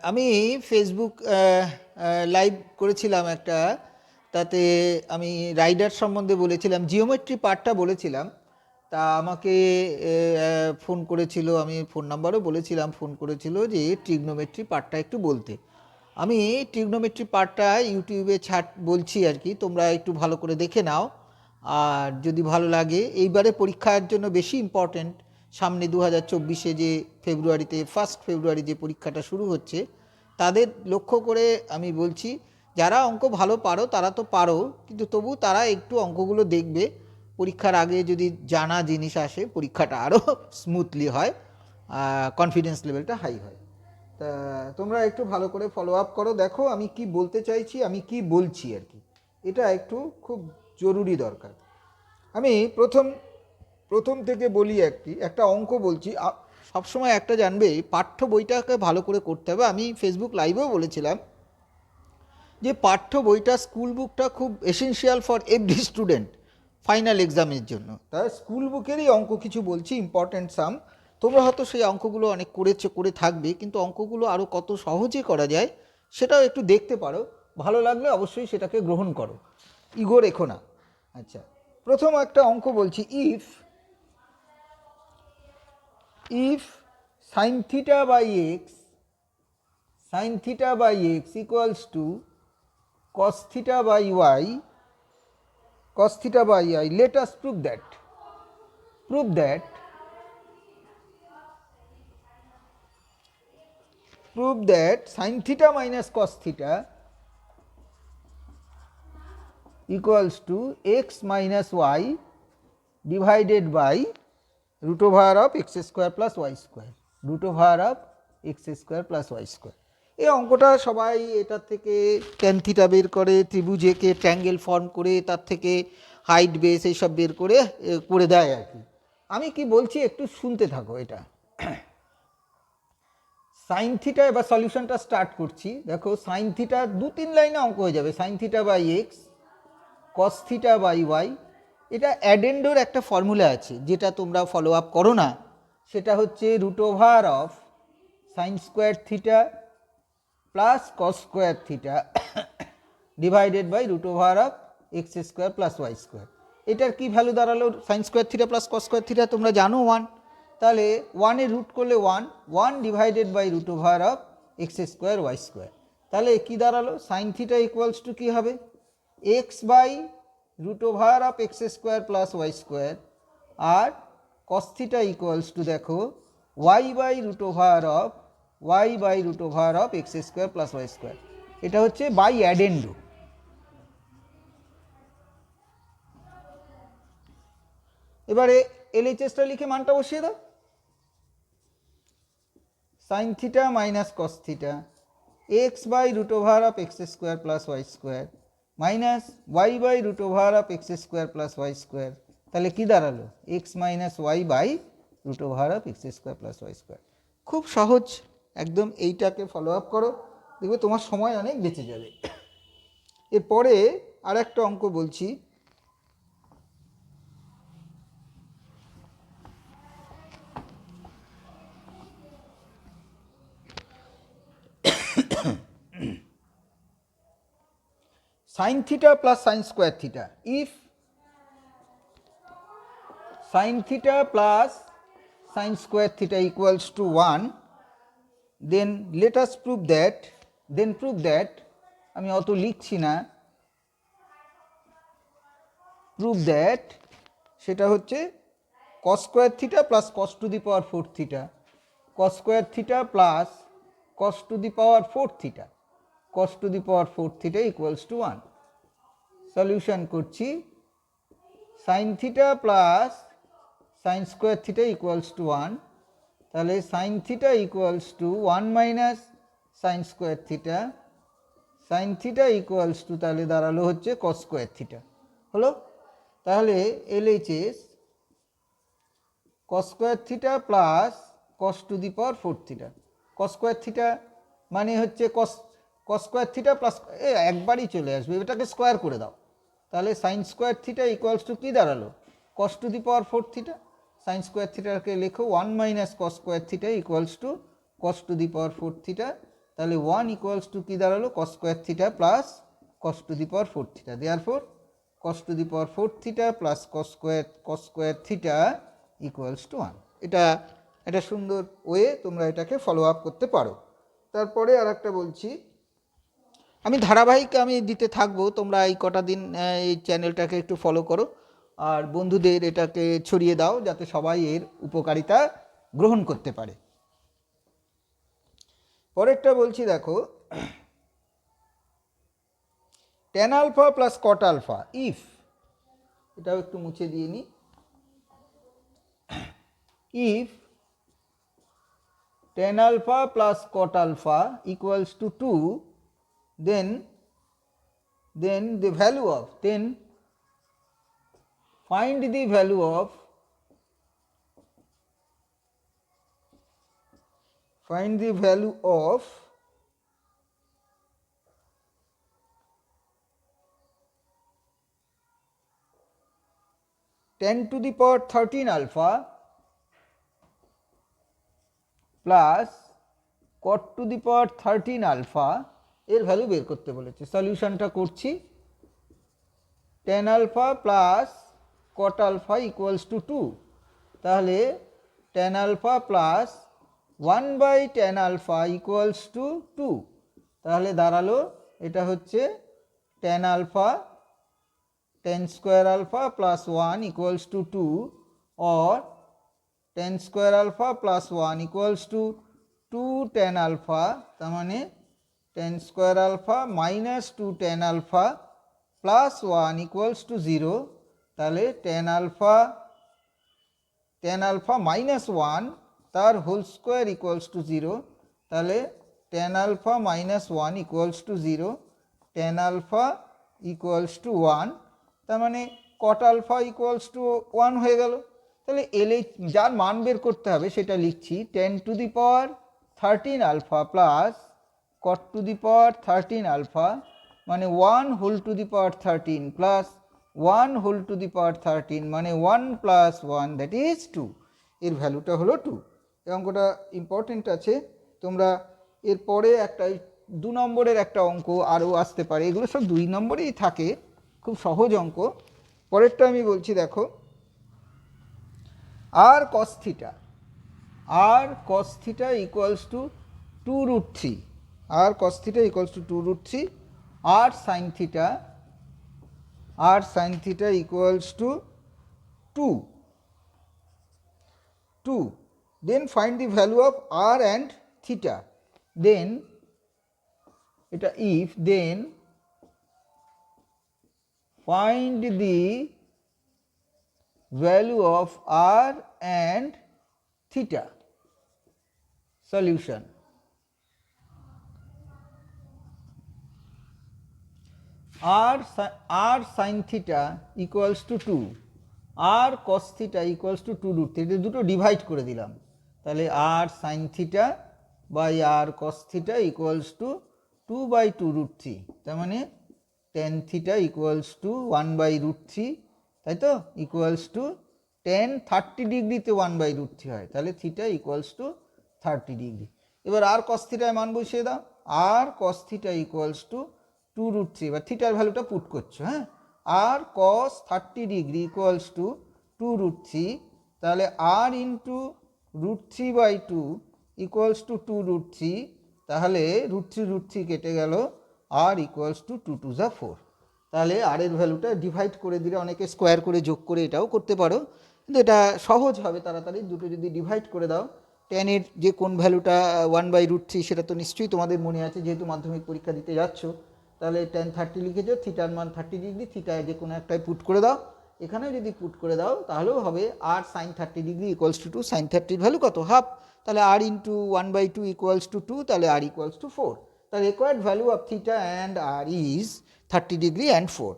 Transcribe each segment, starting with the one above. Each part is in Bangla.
আমি ফেসবুক লাইভ করেছিলাম একটা, তাতে আমি রাইডার সম্বন্ধে বলেছিলাম, জিওমেট্রি পার্টটা বলেছিলাম। তা আমাকে ফোন করেছিল, আমি ফোন নাম্বারও বলেছিলাম, ফোন করেছিল যে ট্রিগনোমেট্রি পার্টটা একটু বলতে। আমি ট্রিগনোমেট্রি পার্টটা ইউটিউবে বলছি আর কি, তোমরা একটু ভালো করে দেখে নাও। আর যদি ভালো লাগে, এইবারে পরীক্ষার জন্য বেশি ইম্পর্ট্যান্ট, সামনে 2024-এ যে ফেব্রুয়ারিতে 1 ফেব্রুয়ারি যে পরীক্ষাটা শুরু হচ্ছে, তাদের লক্ষ্য করে আমি বলছি, যারা অঙ্ক ভালো পারো তারা তো পারো, কিন্তু তবু তারা একটু অঙ্কগুলো দেখবে। পরীক্ষার আগে যদি জানা জিনিস আসে, পরীক্ষাটা আরও স্মুথলি হয়, কনফিডেন্স লেভেলটা হাই হয়। তা তোমরা একটু ভালো করে ফলো আপ করো, দেখো আমি কি বলতে চাইছি, আমি কি বলছি আর কি, এটা একটু খুব জরুরি দরকার। আমি প্রথম থেকে বলি, একটা অঙ্ক বলছি। সবসময় একটা জানবে, পাঠ্য বইটাকে ভালো করে করতে হবে। আমি ফেসবুক লাইভেও বলেছিলাম যে পাঠ্য বইটা, স্কুল বুকটা খুব essential for every student final এক্সামের জন্য। তাই স্কুল বুকেরই অঙ্ক কিছু বলছি, ইম্পর্ট্যান্ট সাম। তোমরা হয়তো সেই অঙ্কগুলো অনেক করে থাকবে, কিন্তু অঙ্কগুলো আরও কত সহজে করা যায় সেটাও একটু দেখতে পারো। ভালো লাগলে অবশ্যই সেটাকে গ্রহণ করো, ইগো রেখো না। আচ্ছা, প্রথম একটা অঙ্ক বলছি। If sine theta by x equals to cos theta by y, let us prove that sin theta minus cos theta equals to x minus y divided by root over of x square plus y square, এই অঙ্কটা সবাই এটার থেকে ট্যান থিটা বের করে, ত্রিভুজেকে ট্রায়াঙ্গেল ফর্ম করে, তার থেকে হাইট বেস এইসব বের করে দেয় আর কি। আমি কি বলছি একটু শুনতে থাকো। এটা সাইন থিটা, এবার সলিউশনটা স্টার্ট করছি। দেখো, সাইন থিটা 2-3 লাইনে অঙ্ক হয়ে যাবে। Sine theta by x, cos theta by y. এটা অ্যাডেন্ডোর একটা ফর্মুলা আছে, যেটা তোমরা ফলো আপ করো না। সেটা হচ্ছে root over of sine square theta plus cos square theta divided by root over of x square plus y square. এটার কি ভ্যালু দাঁড়ালো? Sine square theta plus cos square theta তোমরা জানো 1, তাহলে 1-এর রুট করলে 1 ডিভাইডেড by root over of x square y square. তাহলে কি দাঁড়ালো? সাইন থিটা ইকুয়ালস টু কী হবে? X by root over of x square plus y square, আর কস থিটা ইকুয়ালস টু, দেখো, y by root over of x square plus y square. এটা হচ্ছে বাই অ্যাডেন্ডো। এবারে এলএইচএসটা লিখে মানটা বসিয়ে দাও। Sine theta minus cos theta, x by root over of x square plus y square minus y by root over of x square plus y square. তাহলে কী দাঁড়ালো? X minus y by root over of x square plus y square. খুব সহজ একদম, এইটাকে ফলো আপ করো, দেখবে তোমার সময় অনেক বেঁচে যাবে। এরপরে আর একটা অঙ্ক বলছি। sin theta plus sin square theta. If sin theta plus sin square theta equals to 1, then let us prove that, আমি অত লিখছি না, prove that সেটা হচ্ছে cos square theta plus cos to the power 4 theta, cos square theta plus cos to the power 4 theta, cos to the power 4 theta equals to 1. Solution করছি। Sine theta plus sign square theta equals to 1, তাহলে sign theta equals to 1 minus sine square theta, sign theta equals two, তাহলে দাঁড়ালো হচ্ছে কস স্কোয়ার থিটা। হলো? তাহলে LHS cos square theta plus cos to the power 4 theta. Cos square theta মানে হচ্ছে কস স্কোয়ার থিটা প্লাস, একবারই চলে আসবে, এটাকে স্কোয়ার করে দাও। তাহলে sine square theta equals to কী দাঁড়ালো? Cos to the power 4 theta. Sine square থিটাকে লেখো 1 minus cos square theta equals to cos to the power 4 theta, তাহলে 1 ইকুয়ালস টু কী দাঁড়ালো cos square theta plus cos to the power 4 theta. Therefore cos to the power 4 theta plus cos square theta equals to 1। এটা একটা সুন্দর ওয়ে, তোমরা এটাকে ফলো আপ করতে পারো। তারপরে আর একটা বলছি, আমি ধারাবাহিক দিতে থাকবো, তোমরা এই কটা দিন এই চ্যানেলটাকে একটু ফলো করো আর বন্ধুদের এটাকে ছড়িয়ে দাও যাতে সবাই এর উপকারিতা গ্রহণ করতে পারে। পরেরটা বলছি দেখো, tan alpha plus cot alpha if, এটাও একটু মুছে দিয়ে নিই, if tan alpha plus cot alpha equals to 2, then the value of, then find the value of tan to the power 13 alpha plus cot to the power 13 alpha এর ভ্যালু বের করতে বলেছে। সলিউশনটা করছি, tan alpha plus cot alpha equals to 2, তাহলে tan alpha plus 1/tan alpha equals to 2, তাহলে দাঁড়ালো এটা হচ্ছে tan alpha tan square alpha plus 1 equals to 2 or tan square alpha plus 1 equals to 2 tan alpha, তার মানে tan square alpha minus 2 tan alpha plus 1 equals to 0, তাহলে tan আলফা মাইনাস 1 তার হোল স্কোয়ার ইকুয়ালস টু 0, তাহলে tan alpha minus 1 equals to 0, tan alpha equals to 1, তার মানে কট আলফা ইকুয়ালস টু 1 হয়ে গেল। তাহলে এলে যার মান বের করতে হবে সেটা লিখছি, 10 to the power 13 alpha plus cot to the power 13 alpha, মানে 1 whole to the power 13 plus 1 whole to the power 13, মানে 1 প্লাস 1 দ্যাট ইজ 2, এর ভ্যালুটা হলো 2। এই অঙ্কটা ইম্পর্টেন্ট আছে, তোমরা এরপরে একটা 2 নম্বরের একটা অঙ্ক আরও আসতে পারে, এগুলো সব 2 নম্বরেই থাকে, খুব সহজ অঙ্ক। পরেরটা আমি বলছি দেখো, r cos theta equals to 2 root 3, r cos theta equals to 2 root 3, r sin theta equals to 2, then find the value of r and theta, then এটা if, then find the value of r and theta. Solution, r sin theta equals to 2, r cos theta equals to 2 root 3, দুটো ডিভাইড করে দিলাম, তাহলে r sin theta by r cos theta equals to 2/2 root 3, তার মানে tan theta equals to 1/√3, তাই তো, ইকুয়ালস টু tan 30 ডিগ্রিতে 1/√3 হয়, তাহলে থিটা ইকুয়ালস টু 30 ডিগ্রি। এবার আর কস থিটায় মান বসিয়ে দাও, r cos theta equals to 2 root 3, এবার থিটার ভ্যালুটা পুট করছো, হ্যাঁ, r cos 30 degree equals to 2 root 3, তাহলে r into √3/2 equals to 2 root 3, তাহলে √3 কেটে গেল, আর ইকুয়ালস টু 2 2 যা 4, তাহলে আর এর ভ্যালুটা ডিভাইড করে দিলে, অনেকে স্কোয়ার করে যোগ করে এটাও করতে পারো, কিন্তু এটা সহজ হবে তাড়াতাড়ি, দুটো যদি ডিভাইড করে দাও, tan এর যে কোন ভ্যালুটা 1/√3 সেটা তো নিশ্চয়ই তোমাদের মনে আছে, যেহেতু মাধ্যমিক পরীক্ষা দিতে যাচ্ছ, তাহলে tan 30 লিখেছো, থিটার মান 30 ডিগ্রি, থিটায় যে কোনো একটাই পুট করে দাও, এখানে যদি পুট করে দাও তাহলেও হবে r sine 30 degree equals to 2, sine 30 value কত, হাফ, তাহলে আর ইন্টু 1/2 ইকুয়ালস টু 2, তাহলে r equals to 4, the required value of theta and r is 30 degree and 4.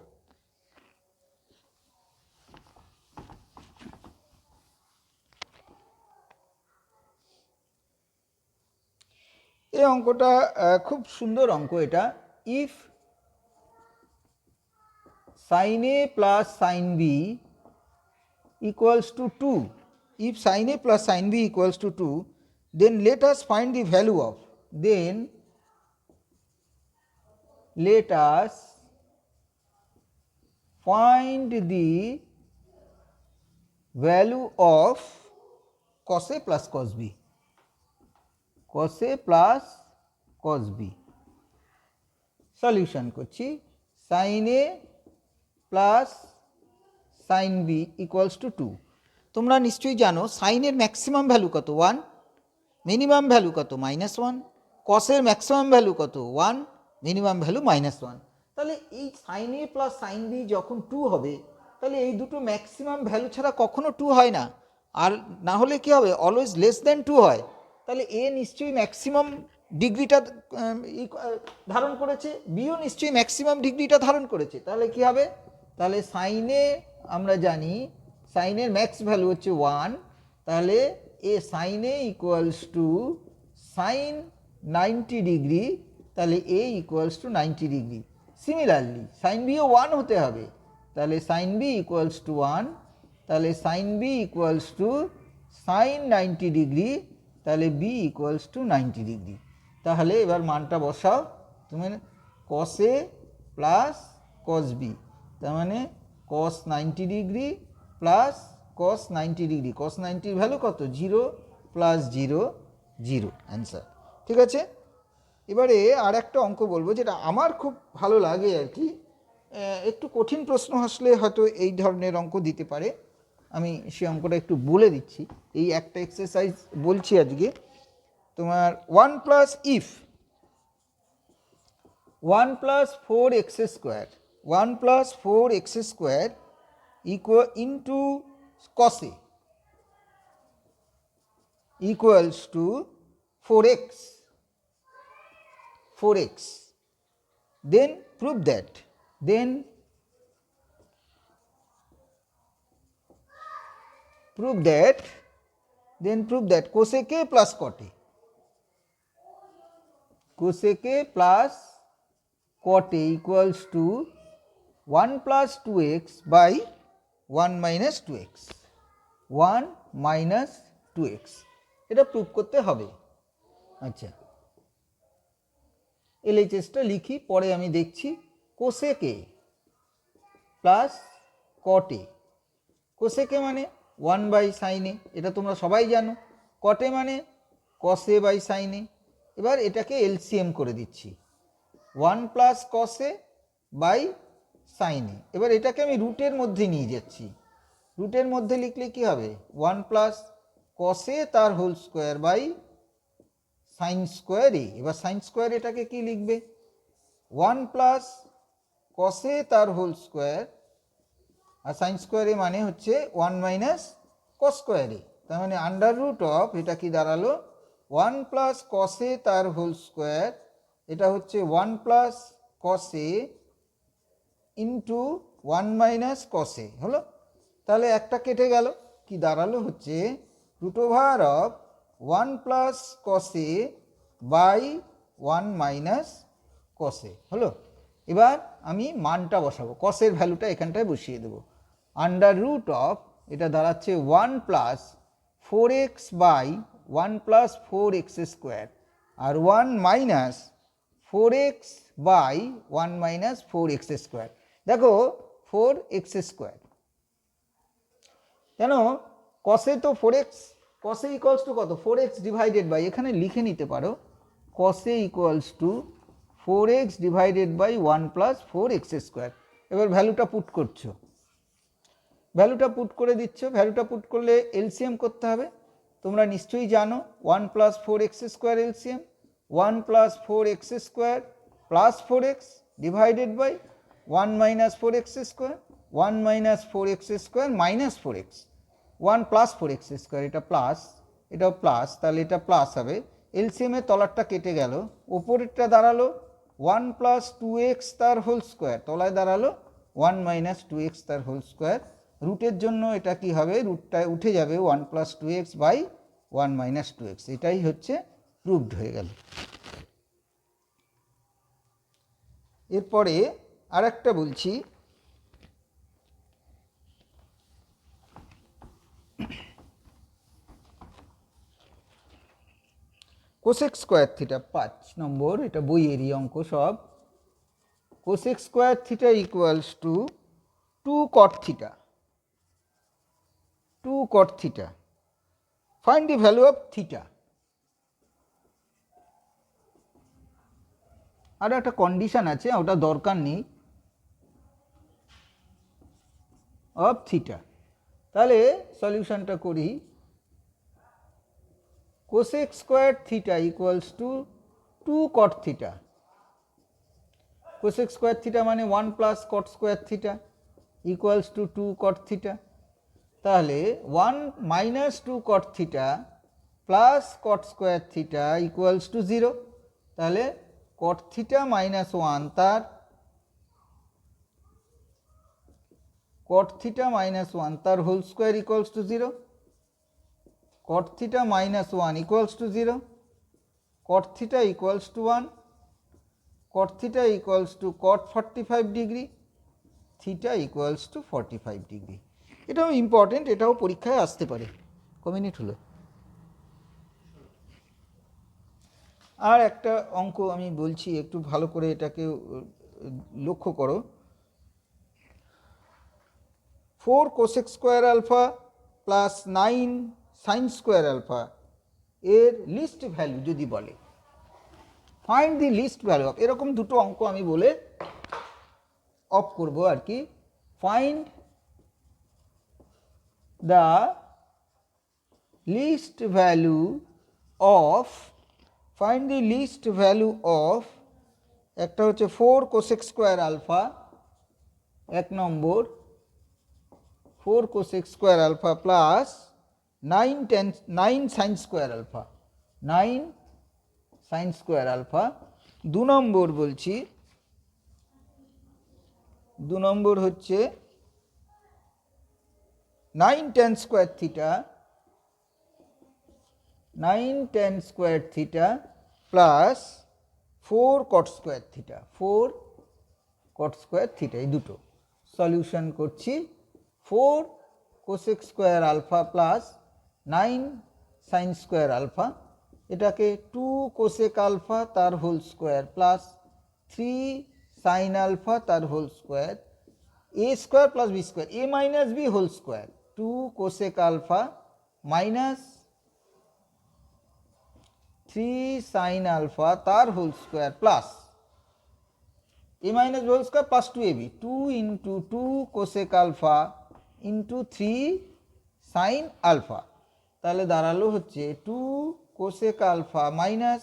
এই অঙ্কটা খুব সুন্দর অঙ্ক এটা, if sin a plus sin b equals to 2, if sin a plus sin b equals to 2, then let us find the value of, then let us find the value of cos A plus cos B, cos A plus cos B। Solution করছি, sin A plus sin B equals to 2। তোমরা নিশ্চয়ই জানো সাইনের ম্যাক্সিমাম ভ্যালু কত 1, মিনিমাম ভ্যালু কত -1, কসের ম্যাক্সিমাম ভ্যালু কত 1, মিনিমাম ভ্যালু -1। তাহলে এই সাইন এ প্লাস সাইন বি যখন 2 হবে, তাহলে এই দুটো ম্যাক্সিমাম ভ্যালু ছাড়া কখনো 2 হয় না, আর না হলে কি হবে, অলওয়েজ লেস দেন 2 হয়। তাহলে এ নিশ্চয়ই ম্যাক্সিমাম ডিগ্রিটা ধারণ করেছে, বিও নিশ্চয়ই ম্যাক্সিমাম ডিগ্রিটা ধারণ করেছে। তাহলে কি হবে, তাহলে সাইনে আমরা জানি সাইনের ম্যাক্স ভ্যালু হচ্ছে 1, তাহলে A sine A equals to sine 90 degree, তাহলে A equals to 90 degree. Similarly sine বিও 1 হতে হবে, তাহলে সাইন বি ইকুয়ালস টু 1, তাহলে sine B equals to sine 90 degree, তাহলে বি ইকুয়ালস টু 90 ডিগ্রি। তাহলে এবার মানটা বসাও তুমি, কস এ প্লাস কস বি, তার মানে কস 90 ডিগ্রি প্লাস কস 90 ডিগ্রি, কস 90 ভ্যালু কত 0 প্লাস 0 0, অ্যান্সার। ঠিক আছে, এবারে আর একটা অঙ্ক বলবো যেটা আমার খুব ভালো লাগে আর কি, একটু কঠিন প্রশ্ন আসলে হয়তো এই ধরনের অঙ্ক দিতে পারে, আমি সেই অঙ্কটা একটু বলে দিচ্ছি। এই একটা এক্সারসাইজ বলছি আজকে, তোমার 1 plus if 1 plus 4x square 1 plus 4x square equal into cos A equals to 4x, then prove that, cosec A plus cot A, cosec A plus cot A equals to 1 plus 2x by 1 minus 2x, 1 minus 2x, এটা প্রুভ করতে হবে। আচ্ছা, এলএইচএসটা লিখি, পরে আমি দেখছি। কোসেক এ প্লাস কট এ, কোসেক এ মানে 1 বাই সাইন এ, এটা তোমরা সবাই জানো। কট এ মানে কস এ বাই সাইন এ। এবার এটাকে এলসিএম করে দিচ্ছি, 1 plus cos A by sine A. এবার এটাকে আমি রুটের মধ্যে নিয়ে যাচ্ছি, রুটের মধ্যে লিখলে কি হবে, 1 প্লাস কস এ তার whole square by sine square A. এবার সাইন স্কোয়ার এটাকে কি লিখবে, 1 প্লাস কস এ তার হোল স্কোয়ার, আর সাইন স্কোয়ার এ মানে হচ্ছে 1 মাইনাস কস স্কোয়ার এ, তার মানে আন্ডার রুট অফ, এটা কি দাঁড়ালো 1 প্লাস কস এ তার হোল স্কোয়ার, এটা হচ্ছে 1 plus cos A into 1 minus cos A হলো। তাহলে একটা কেটে গেল, কি দাঁড়ালো হচ্ছে root over of 1 plus cos A by 1 minus cos A হলো। এবার আমি মানটা বসাবো, কসের ভ্যালুটা এখানটায় বসিয়ে দেবো। আন্ডার রুট অফ, এটা দাঁড়াচ্ছে 1 plus 4x by 1 plus 4x square, আর 1 minus 4x by 1 minus 4x square. দেখো 4x স্কোয়ার, কেন কসে তো 4x, কসে ইকুয়ালস টু কত 4x ডিভাইডেড বাই, এখানে লিখে নিতে পারো কসে equals to 4x divided by 1 plus 4x square. এবার ভ্যালুটা পুট করছো, ভ্যালুটা পুট করে দিচ্ছ, ভ্যালুটা পুট করলে এলসিএম করতে হবে। তোমরা নিশ্চয়ই জানো 1 plus 4x square LCM, 1 plus 4x square plus 4x divided by 1 minus 4x square, 1 minus 4x square minus 4x, 1 plus 4x square, এটা প্লাস এটাও প্লাস, তাহলে এটা প্লাস হবে। এলসিএমের তলারটা কেটে গেল, ওপরেরটা দাঁড়ালো 1 প্লাস 2x তার হোল স্কোয়ার, তলায় দাঁড়ালো 1 মাইনাস 2x তার হোল স্কোয়ার। রুটের জন্য এটা কি হবে, রুটটা উঠে যাবে 1 plus 2x by 1 minus 2x, এটাই হচ্ছে প্রুভড হয়ে গেল। এরপরে আর একটা বলছি, কোসেক স্কোয়ার থিটা 5 নম্বর, এটা বইয়েরই অঙ্ক সব। cosec square theta equals to 2 cot theta. 2 cot theta. Find the value of theta. আর একটা কন্ডিশন আছে, ওটা দরকার নেই, অফ থিটা। তাহলে সলিউশনটা করি। cosec square theta equals to 2 cot theta. cosec square theta মানে 1 plus cot square theta equals to 2 cot theta. তাহলে 1 minus 2 cot theta plus cot square theta equals to 0. তাহলে cot theta minus 1 তার cot theta minus 1 তার whole square equals to 0. cot theta minus 1 equals to 0. cot theta equals to 1. cot theta equals to cot 45 degree. theta equals to 45 degree. এটাও ইম্পর্টেন্ট, এটাও পরীক্ষায় আসতে পারে। ক মিনিট হলো? আর একটা অঙ্ক আমি বলছি, একটু ভালো করে এটাকে লক্ষ্য করো। 4 cosec square alpha plus 9 sin square alpha এর লিস্ট ভ্যালু যদি বলে, find the least value of, এরকম দুটো অঙ্ক আমি বলে অফ করব আর কি। Find the least value of, find the least value of, একটা হচ্ছে 4 cosec square alpha, এক নম্বর 4 cosec square alpha plus 9 sin square alpha, 9 sin square alpha। দু নম্বর বলছি, দু নম্বর হচ্ছে 9 tan square theta, 9 tan square theta plus 4 cot square theta, 4 cot square theta। এই দুটো সলিউশন করছি। 4 cosec square alpha plus 9 sin square alpha, এটাকে 2 cosec alpha তার whole square plus 3 sin alpha তার whole square, a square plus b square, a minus b whole square, 2 cosec alpha minus 3 sin alpha তার whole square plus a minus b whole square plus 2ab, 2 into 2 cosec alpha into 3 sin alpha। তাহলে দাঁড়ালো হচ্ছে 2 cosec alpha minus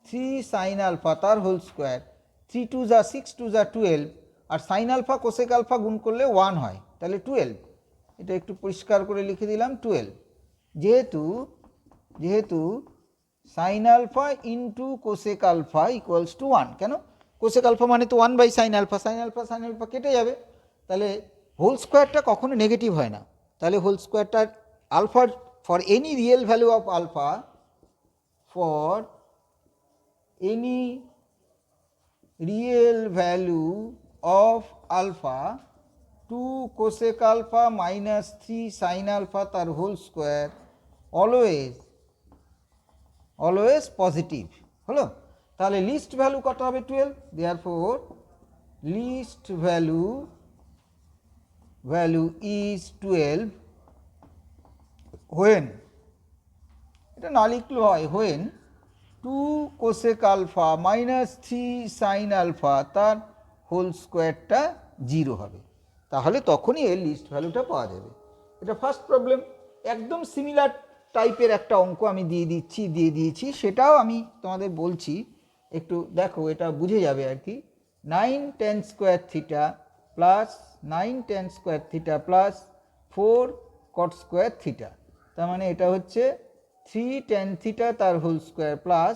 3 sin alpha তার হোল স্কোয়ার, 3 2 যা 6 2 যা 12, আর sin alpha cosec alpha গুণ করলে 1 হয়, তাহলে 12। এটা একটু পরিষ্কার করে লিখে দিলাম 12। যেহেতু sin alpha into cosec alpha equals to 1, কেন? cosec alpha মানে তো 1 by sin alpha, sin alpha কেটে যাবে, তাহলে হোল স্কোয়ারটা কখনো নেগেটিভ হয় না। তাহলে হোল স্কোয়ারটার alpha, for any real value of alpha, for any real value of alpha, 2 cosec alpha minus 3 sin alpha তার হোল স্কোয়ার অলওয়েজ পজিটিভ হলো। তাহলে লিস্ট ভ্যালু কত হবে? 12। Therefore least value is 12 when, এটা না লিখলেও হয়, when 2 cosec alpha minus 3 sin alpha তার হোল স্কোয়ারটা 0 হবে, তাহলে তখনই এর লিস্ট ভ্যালুটা পাওয়া যাবে। এটা ফার্স্ট প্রবলেম। একদম সিমিলার টাইপের একটা অঙ্ক আমি দিয়ে দিয়েছি, সেটাও আমি তোমাদের বলছি, একটু দেখো, এটা বুঝে যাবে আর কি। 9 tan square theta plus 9 tan square theta plus 4 cot square theta, তার মানে এটা হচ্ছে 3 tan theta তার whole square plus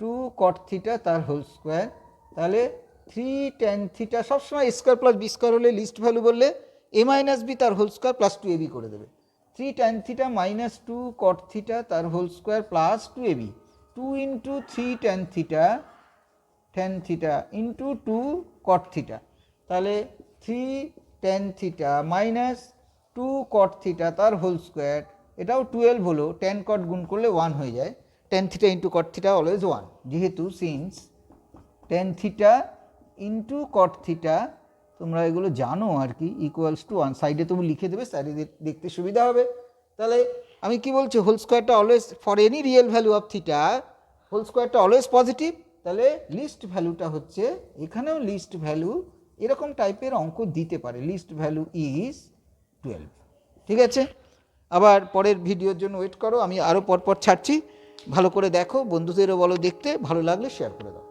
2 cot theta তার হোল স্কোয়ার। তাহলে 3 tan theta সবসময় স্কোয়ার প্লাস বি স্কোয়ার হলে লিস্ট ভ্যালু বললে a মাইনাস বি তার হোল স্কোয়ার প্লাস 2ab করে দেবে। 3 tan theta minus 2 cot theta তার whole square plus 2ab, 2 into 3 tan theta into 2 cot theta, তাহলে 3 tan theta minus 2 cot theta তার হোল স্কোয়ার, এটাও 12 হলো, tan cot গুণ করলে 1 হয়ে যায়, tan theta into cot theta always 1, যেহেতু since tan theta into cot theta, তোমরা এগুলো জানো আর কি, ইকুয়ালস টু 1, সাইডে তুমি লিখে দেবে, সাইডে দেখতে সুবিধা হবে। তাহলে আমি কি বলছি, হোল স্কোয়ারটা always for any real value of theta whole স্কোয়ারটা অলওয়েজ পজিটিভ। তাহলে লিস্ট ভ্যালুটা হচ্ছে, এখানেও লিস্ট ভ্যালু এরকম টাইপের অঙ্ক দিতে পারে, লিস্ট ভ্যালু ইজ 12। ঠিক আছে, আবার পরের ভিডিওর জন্য ওয়েট করো, আমি আরও পরপর ছাড়ছি, ভালো করে দেখো, বন্ধুদেরও বলো দেখতে, ভালো লাগলে শেয়ার করে দাও।